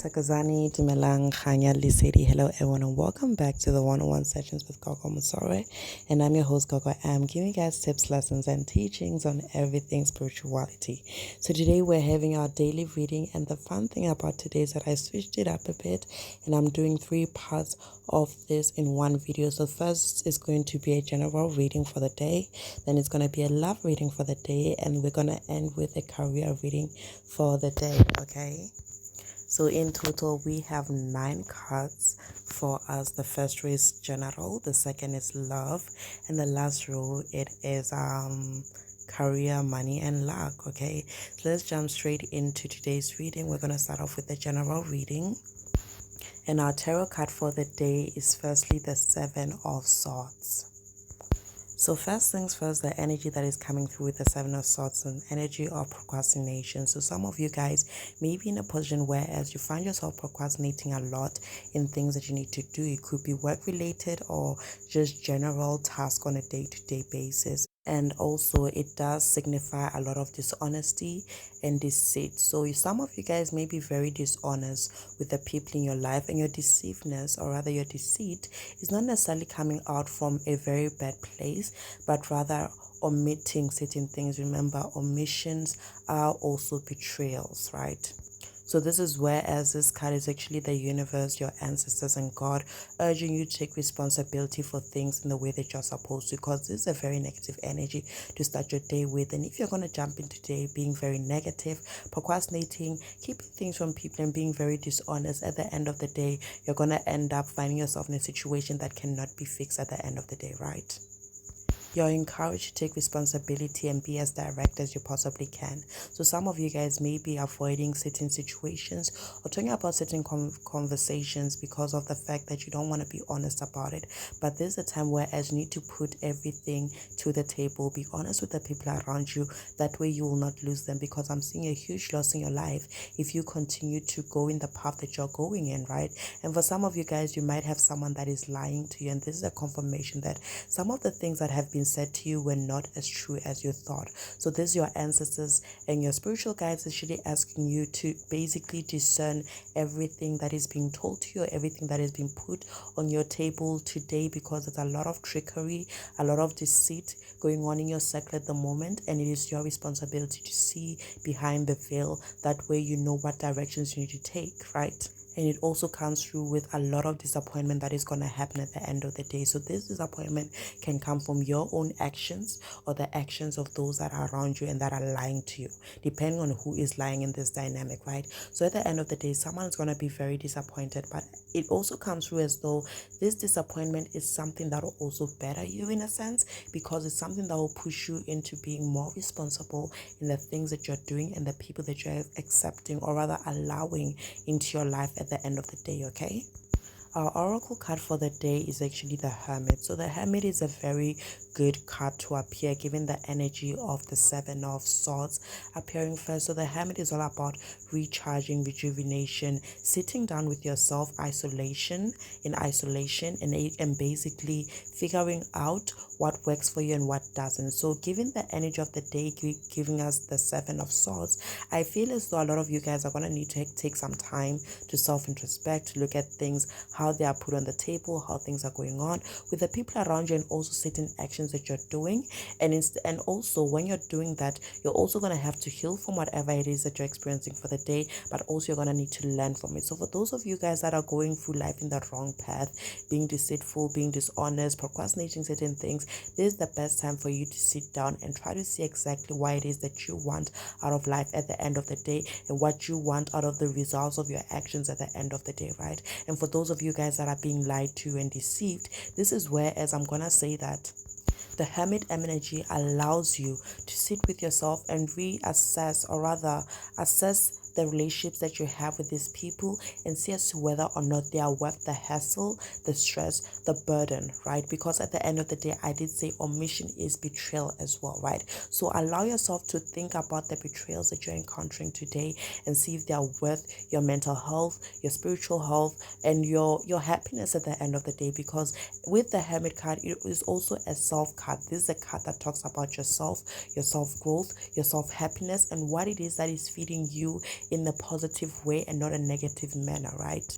Takazani Dimelang Khanya Lisedi. Hello everyone and welcome back to the 101 Sessions with Gogo Musore. And I'm your host Gogo. I'm giving you guys tips, lessons and teachings on everything spirituality. So today we're having our daily reading, and the fun thing about today is that I switched it up a bit and I'm doing 3 parts of this in one video. So first is going to be a general reading for the day, then it's going to be a love reading for the day, and we're going to end with a career reading for the day, okay? So in total, we have 9 cards for us. The first row is general, the second is love, and the last row, it is career, money, and luck, okay? So let's jump straight into today's reading. We're going to start off with the general reading. And our tarot card for the day is firstly the 7 of Swords. So first things first, the energy that is coming through with the 7 of Swords, an energy of procrastination. So some of you guys may be in a position where as you find yourself procrastinating a lot in things that you need to do. It could be work related or just general tasks on a day-to-day basis. And also it does signify a lot of dishonesty and deceit. So some of you guys may be very dishonest with the people in your life, and your deceiveness, or rather your deceit, is not necessarily coming out from a very bad place, but rather omitting certain things. Remember, omissions are also betrayals, right? So this is whereas this card is actually the universe, your ancestors and God urging you to take responsibility for things in the way that you're supposed to, because this is a very negative energy to start your day with. And if you're going to jump into today being very negative, procrastinating, keeping things from people and being very dishonest, at the end of the day, you're going to end up finding yourself in a situation that cannot be fixed at the end of the day, right? You're encouraged to take responsibility and be as direct as you possibly can. So some of you guys may be avoiding certain situations or talking about certain conversations because of the fact that you don't want to be honest about it. But there's a time where as you need to put everything to the table, be honest with the people around you. That way you will not lose them, because I'm seeing a huge loss in your life if you continue to go in the path that you're going in, right? And for some of you guys, you might have someone that is lying to you, and this is a confirmation that some of the things that have been said to you were not as true as you thought. So this is your ancestors and your spiritual guides actually asking you to basically discern everything that is being told to you, or everything that is being put on your table today, because there's a lot of trickery, a lot of deceit going on in your circle at the moment, and it is your responsibility to see behind the veil. That way you know what directions you need to take, right? And it also comes through with a lot of disappointment that is going to happen at the end of the day. So this disappointment can come from your own actions or the actions of those that are around you and that are lying to you, depending on who is lying in this dynamic, right? So at the end of the day, someone is going to be very disappointed, but it also comes through as though this disappointment is something that will also better you in a sense, because it's something that will push you into being more responsible in the things that you're doing and the people that you're accepting, or rather allowing into your life at the end of the day, okay? Our oracle card for the day is actually the Hermit. So the Hermit is a very good card to appear, given the energy of the 7 of Swords appearing first. So the Hermit is all about recharging, rejuvenation, sitting down with yourself, isolation, and basically figuring out what works for you and what doesn't. So given the energy of the day, giving us the 7 of Swords, I feel as though a lot of you guys are going to need to take some time to self-introspect, to look at things, how they are put on the table, how things are going on with the people around you, and also certain actions that you're doing. And also when you're doing that, you're also going to have to heal from whatever it is that you're experiencing for the day, but also you're going to need to learn from it. So for those of you guys that are going through life in the wrong path, being deceitful, being dishonest, procrastinating certain things, this is the best time for you to sit down and try to see exactly why it is that you want out of life at the end of the day, and what you want out of the results of your actions at the end of the day, right? And for those of you guys that are being lied to and deceived, this is where, as I'm gonna say that the Hermit energy allows you to sit with yourself and reassess, or rather assess the relationships that you have with these people and see as to whether or not they are worth the hassle, the stress, the burden, right? Because at the end of the day, I did say omission is betrayal as well, right? So allow yourself to think about the betrayals that you're encountering today and see if they are worth your mental health, your spiritual health, and your happiness at the end of the day. Because with the Hermit card, it is also a self card. This is a card that talks about yourself, your self growth, your self happiness, and what it is that is feeding you in a positive way and not a negative manner, right?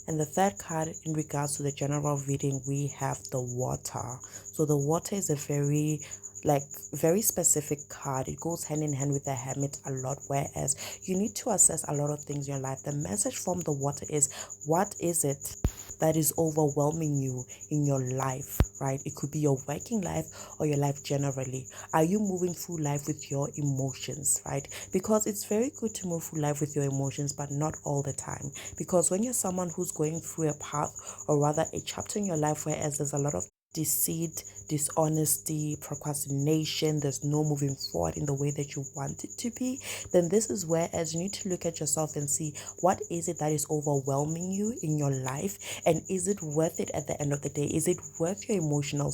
And the third card in regards to the general reading, we have the water. So the water is a very specific card. It goes hand in hand with the Hermit a lot, whereas you need to assess a lot of things in your life. The message from the water is, what is it that is overwhelming you in your life, right? It could be your working life or your life generally. Are you moving through life with your emotions, right? Because it's very good to move through life with your emotions, but not all the time. Because when you're someone who's going through a path, or rather a chapter in your life, whereas there's a lot of deceit, dishonesty, procrastination, there's no moving forward in the way that you want it to be, then this is where as you need to look at yourself and see what is it that is overwhelming you in your life, and is it worth it at the end of the day? Is it worth your emotional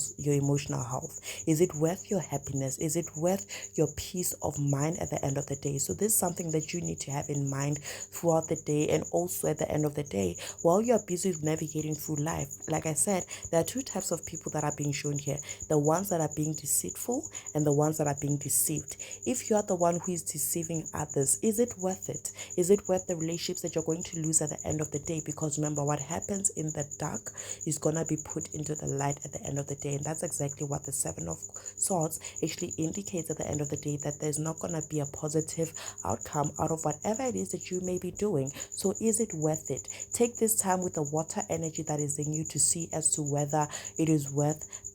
health? Is it worth your happiness? Is it worth your peace of mind at the end of the day? So this is something that you need to have in mind throughout the day, and also at the end of the day while you're busy navigating through life. Like I said, there are two types of people that are being shown here: the ones that are being deceitful and the ones that are being deceived. If you are the one who is deceiving others, is it worth it? Is it worth the relationships that you're going to lose at the end of the day? Because remember, what happens in the dark is gonna be put into the light at the end of the day, and that's exactly what the Seven of Swords actually indicates at the end of the day, that there's not gonna be a positive outcome out of whatever it is that you may be doing. So is it worth it? Take this time with the water energy that is in you to see as to whether it is worth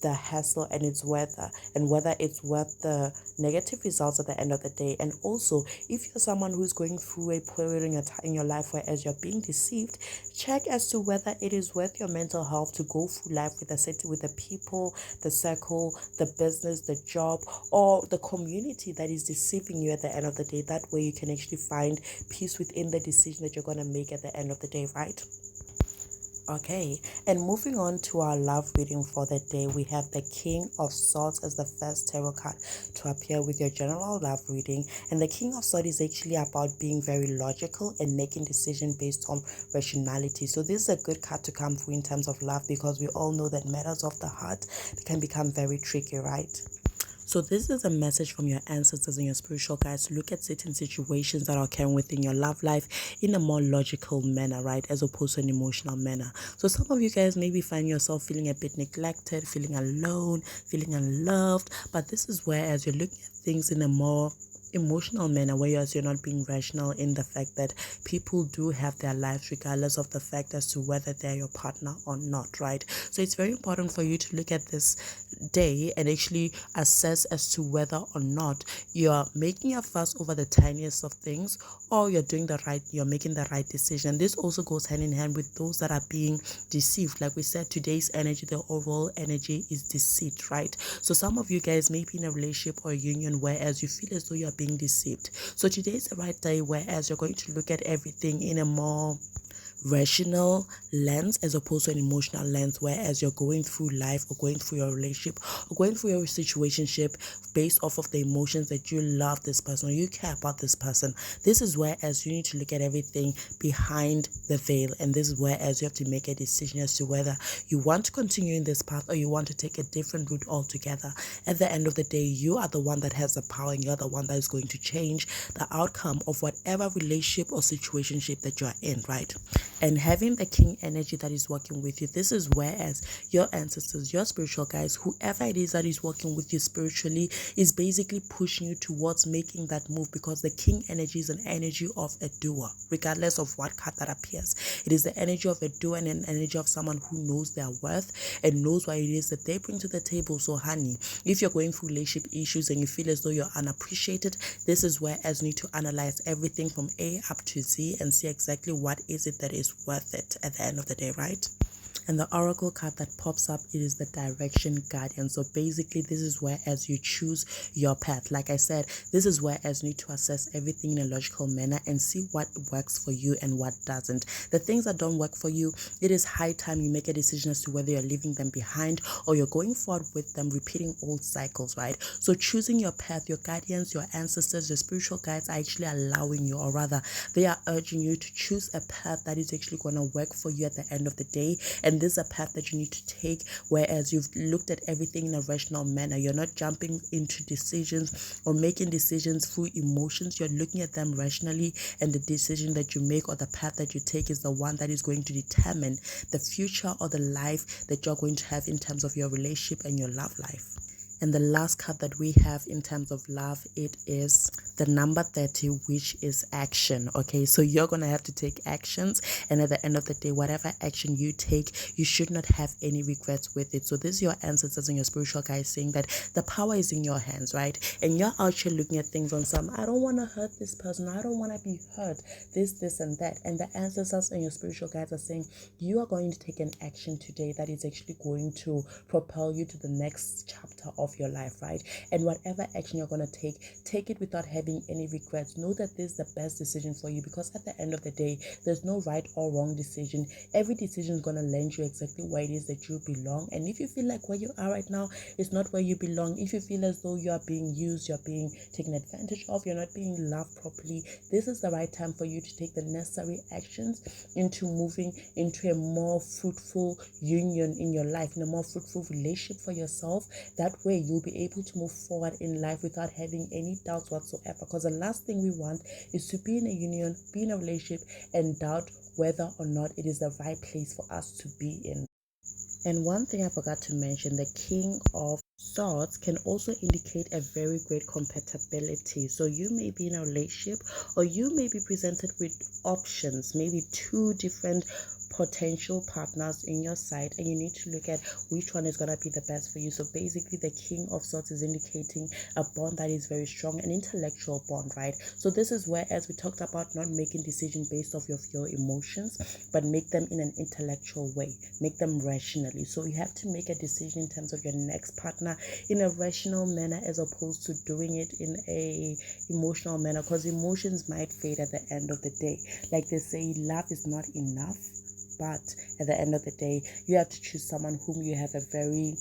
the hassle, and whether it's worth the negative results at the end of the day. And also, if you're someone who's going through a period in your life where as you're being deceived, check as to whether it is worth your mental health to go through life with the people, the circle, the business, the job, or the community that is deceiving you at the end of the day. That way you can actually find peace within the decision that you're going to make at the end of the day, right? Okay, and moving on to our love reading for the day, we have the King of Swords as the first tarot card to appear with your general love reading. And the King of Swords is actually about being very logical and making decisions based on rationality. So this is a good card to come through in terms of love, because we all know that matters of the heart can become very tricky, right? So this is a message from your ancestors and your spiritual guides to look at certain situations that are occurring within your love life in a more logical manner, right, as opposed to an emotional manner. So some of you guys maybe find yourself feeling a bit neglected, feeling alone, feeling unloved, but this is where as you're looking at things in a more emotional manner, whereas you're not being rational in the fact that people do have their lives regardless of the fact as to whether they're your partner or not, right? So it's very important for you to look at this day and actually assess as to whether or not you're making a fuss over the tiniest of things, or you're making the right decision. This also goes hand in hand with those that are being deceived. Like we said, today's energy, the overall energy is deceit, right? So some of you guys may be in a relationship or a union whereas you feel as though you're being deceived. So today is the right day whereas you're going to look at everything in a more rational lens as opposed to an emotional lens, whereas you're going through life or going through your relationship or going through your situationship based off of the emotions that you love this person or you care about this person. This is whereas you need to look at everything behind the veil, and this is whereas you have to make a decision as to whether you want to continue in this path or you want to take a different route altogether. At the end of the day, you are the one that has the power, and you're the one that is going to change the outcome of whatever relationship or situationship that you are in, right? And having the king energy that is working with you, this is whereas your ancestors, your spiritual guides, whoever it is that is working with you spiritually is basically pushing you towards making that move, because the king energy is an energy of a doer, regardless of what card that appears. It is the energy of a doer and an energy of someone who knows their worth and knows what it is that they bring to the table. So honey, if you're going through relationship issues and you feel as though you're unappreciated, this is whereas you need to analyze everything from A up to Z and see exactly what is it that is worth it at the end of the day, right? And the oracle card that pops up, it is the direction guardian. So basically, this is where as you choose your path. Like I said, this is where as you need to assess everything in a logical manner and see what works for you and what doesn't. The things that don't work for you, it is high time you make a decision as to whether you're leaving them behind or you're going forward with them, repeating old cycles, right? So choosing your path, your guardians, your ancestors, your spiritual guides are actually allowing you, or rather, they are urging you to choose a path that is actually going to work for you at the end of the day. And this is a path that you need to take, whereas you've looked at everything in a rational manner. You're not jumping into decisions or making decisions through emotions. You're looking at them rationally, and the decision that you make or the path that you take is the one that is going to determine the future or the life that you're going to have in terms of your relationship and your love life. And the last card that we have in terms of love, it is the number 30, which is action. Okay, so you're going to have to take actions. And at the end of the day, whatever action you take, you should not have any regrets with it. So this is your ancestors and your spiritual guides saying that the power is in your hands, right? And you're out here looking at things on some, I don't want to hurt this person. I don't want to be hurt. This, and that. And the ancestors and your spiritual guides are saying you are going to take an action today that is actually going to propel you to the next chapter of your life, right? And whatever action you're going to take it without having any regrets. Know that this is the best decision for you, because at the end of the day, there's no right or wrong decision. Every decision is going to land you exactly where it is that you belong. And if you feel like where you are right now is not where you belong, if you feel as though you are being used, you're being taken advantage of, you're not being loved properly, this is the right time for you to take the necessary actions into moving into a more fruitful union in your life, in a more fruitful relationship for yourself. That way you'll be able to move forward in life without having any doubts whatsoever, because the last thing we want is to be in a union, be in a relationship, and doubt whether or not it is the right place for us to be in. And one thing I forgot to mention, the King of Swords can also indicate a very great compatibility. So you may be in a relationship, or you may be presented with options, maybe two different potential partners in your sight, and you need to look at which one is going to be the best for you. So basically, the King of Swords is indicating a bond that is very strong, an intellectual bond, right? So this is where, as we talked about, not making decisions based off of your emotions, but make them in an intellectual way, make them rationally. So you have to make a decision in terms of your next partner in a rational manner, as opposed to doing it in a emotional manner, because emotions might fade at the end of the day. Like they say, love is not enough, but at the end of the day, you have to choose someone whom you have a very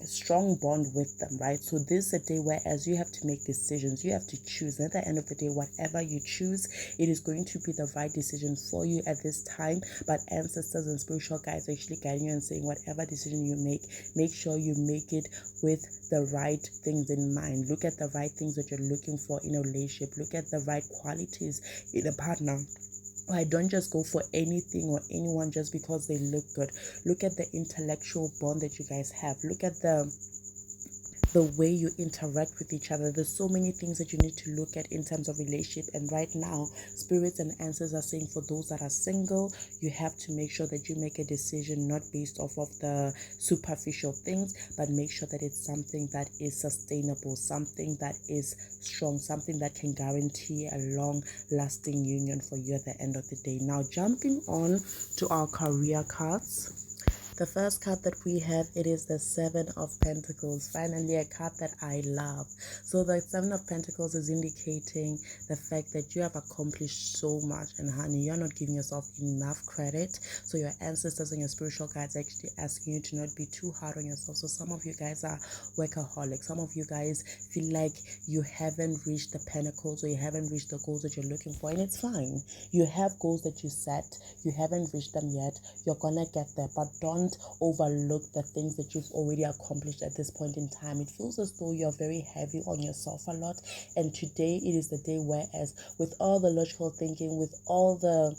strong bond with them, right? So this is a day where as you have to make decisions, you have to choose. And at the end of the day, whatever you choose, it is going to be the right decision for you at this time. But ancestors and spiritual guides are actually guiding you and saying whatever decision you make sure you make it with the right things in mind. Look at the right things that you're looking for in a relationship. Look at the right qualities in a partner. Right, don't just go for anything or anyone just because they look good. Look at the intellectual bond that you guys have. Look at the way you interact with each other. There's so many things that you need to look at in terms of relationship. And right now, spirits and answers are saying for those that are single, you have to make sure that you make a decision not based off of the superficial things, but make sure that it's something that is sustainable, something that is strong, something that can guarantee a long lasting union for you at the end of the day. Now, jumping on to our career cards. The first card that we have, it is the Seven of Pentacles. Finally, a card that I love. So the Seven of Pentacles is indicating the fact that you have accomplished so much, and honey, you're not giving yourself enough credit. So your ancestors and your spiritual guides actually asking you to not be too hard on yourself. So some of you guys are workaholics. Some of you guys feel like you haven't reached the pinnacles, or you haven't reached the goals that you're looking for, and it's fine. You have goals that you set. You haven't reached them yet. You're gonna get there, but don't overlook the things that you've already accomplished at this point in time. It feels as though you're very heavy on yourself a lot, and today it is the day whereas with all the logical thinking, with all the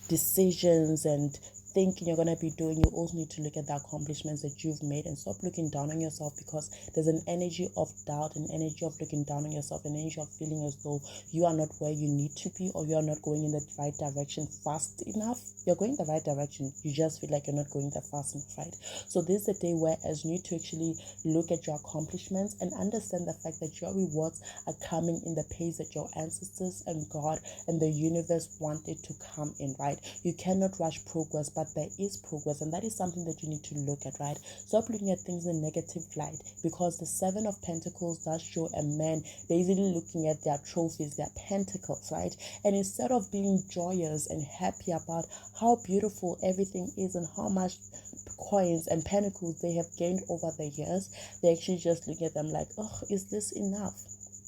decisions and thinking you're going to be doing, you also need to look at the accomplishments that you've made and stop looking down on yourself, because there's an energy of doubt, an energy of looking down on yourself, an energy of feeling as though you are not where you need to be, or you are not going in the right direction fast enough. You're going the right direction, you just feel like you're not going that fast enough, right? So this is a day where as you need to actually look at your accomplishments and understand the fact that your rewards are coming in the pace that your ancestors and God and the universe want it to come in, right? You cannot rush progress, but there is progress, and that is something that you need to look at, right? Stop looking at things in negative light, because the Seven of Pentacles does show a man basically looking at their trophies, their pentacles, right? And instead of being joyous and happy about how beautiful everything is and how much coins and pentacles they have gained over the years, they actually just look at them like, oh, is this enough?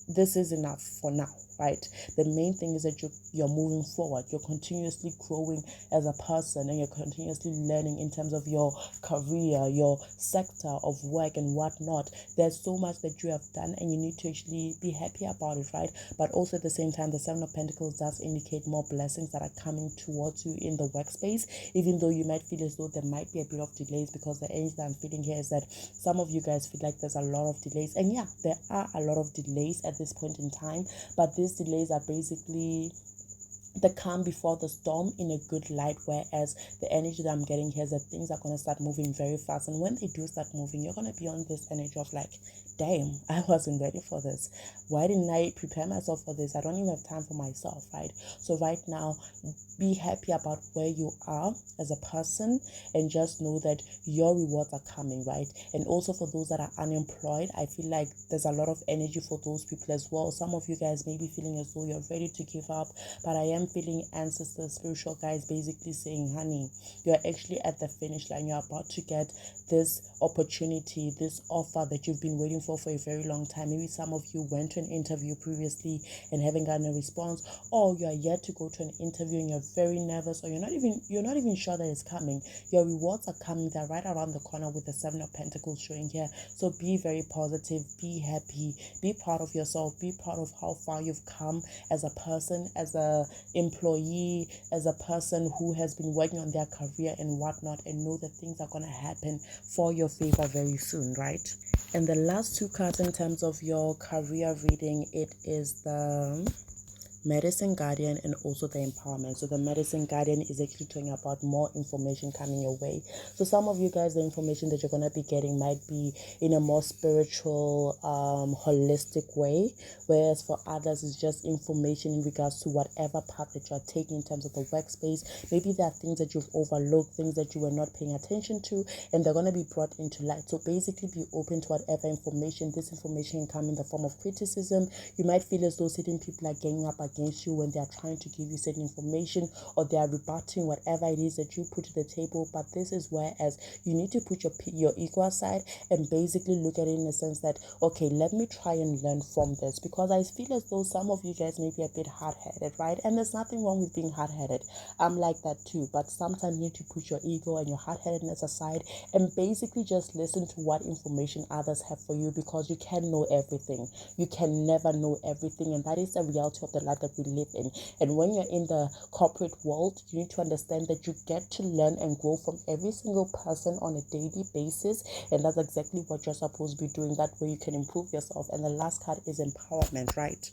This is enough for now, right? The main thing is that you're moving forward. You're continuously growing as a person, and you're continuously learning in terms of your career, your sector of work and whatnot. There's so much that you have done, and you need to actually be happy about it, right? But also at the same time, the Seven of Pentacles does indicate more blessings that are coming towards you in the workspace, even though you might feel as though there might be a bit of delays, because the energy that I'm feeling here is that some of you guys feel like there's a lot of delays. And yeah, there are a lot of delays at this point in time, but these delays are basically the calm before the storm in a good light, whereas the energy that I'm getting here is that things are going to start moving very fast. And when they do start moving, you're going to be on this energy of like, damn, I wasn't ready for this. Why didn't I prepare myself for this? I don't even have time for myself, right? So right now, be happy about where you are as a person, and just know that your rewards are coming, right? And also for those that are unemployed, I feel like there's a lot of energy for those people as well. Some of you guys may be feeling as though you're ready to give up, but I am feeling ancestors, spiritual guys basically saying, honey, you're actually at the finish line. You're about to get this opportunity, this offer that you've been waiting for a very long time. Maybe some of you went to an interview previously and haven't gotten a response, or you are yet to go to an interview and you're very nervous, or you're not even sure that it's coming. Your rewards are coming. They're right around the corner with the Seven of Pentacles showing here. So be very positive, be happy, be proud of yourself, be proud of how far you've come as a person, as a employee, as a person who has been working on their career and whatnot, and know that things are going to happen for your favor very soon, right? And the last two cards in terms of your career reading, it is the Medicine Guardian and also the Empowerment. So the Medicine Guardian is actually talking about more information coming your way. So some of you guys, the information that you're going to be getting might be in a more spiritual, holistic way, whereas for others it's just information in regards to whatever path that you're taking in terms of the workspace. Maybe there are things that you've overlooked, things that you were not paying attention to, and they're going to be brought into light. So basically be open to whatever information. This information can come in the form of criticism. You might feel as though certain people are ganging up against you when they are trying to give you certain information, or they are rebutting whatever it is that you put to the table. But this is whereas you need to put your ego aside and basically look at it in the sense that, okay, let me try and learn from this, because I feel as though some of you guys may be a bit hard-headed, right? And there's nothing wrong with being hard-headed. I'm like that too, but sometimes you need to put your ego and your hard-headedness aside and basically just listen to what information others have for you, because you can know everything. You can never know everything, and that is the reality of the life that we live in. And when you're in the corporate world, you need to understand that you get to learn and grow from every single person on a daily basis, and that's exactly what you're supposed to be doing. That way you can improve yourself. And the last card is empowerment, right?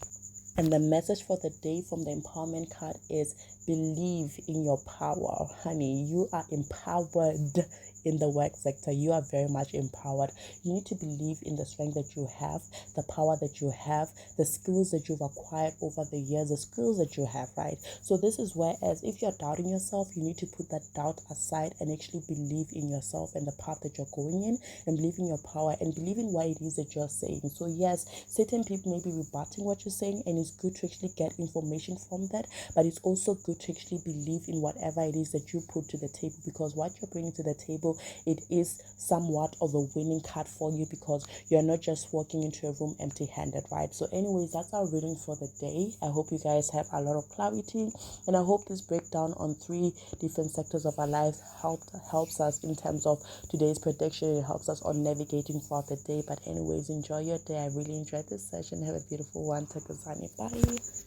And the message for the day from the empowerment card is believe in your power. Honey, you are empowered in the work sector. You are very much empowered. You need to believe in the strength that you have, the power that you have, the skills that you've acquired over the years, the skills that you have, right? So this is whereas if you're doubting yourself, you need to put that doubt aside and actually believe in yourself and the path that you're going in, and believe in your power and believe in what it is that you're saying. So yes, certain people may be rebutting what you're saying, and it's good to actually get information from that, but it's also good to actually believe in whatever it is that you put to the table, because what you're bringing to the table, it is somewhat of a winning card for you, because you're not just walking into a room empty-handed, right? So anyways, that's our reading for the day. I hope you guys have a lot of clarity, and I hope this breakdown on 3 different sectors of our lives helps us in terms of today's prediction. It helps us on navigating throughout the day. But anyways, enjoy your day. I really enjoyed this session. Have a beautiful one. Take a sunny bye.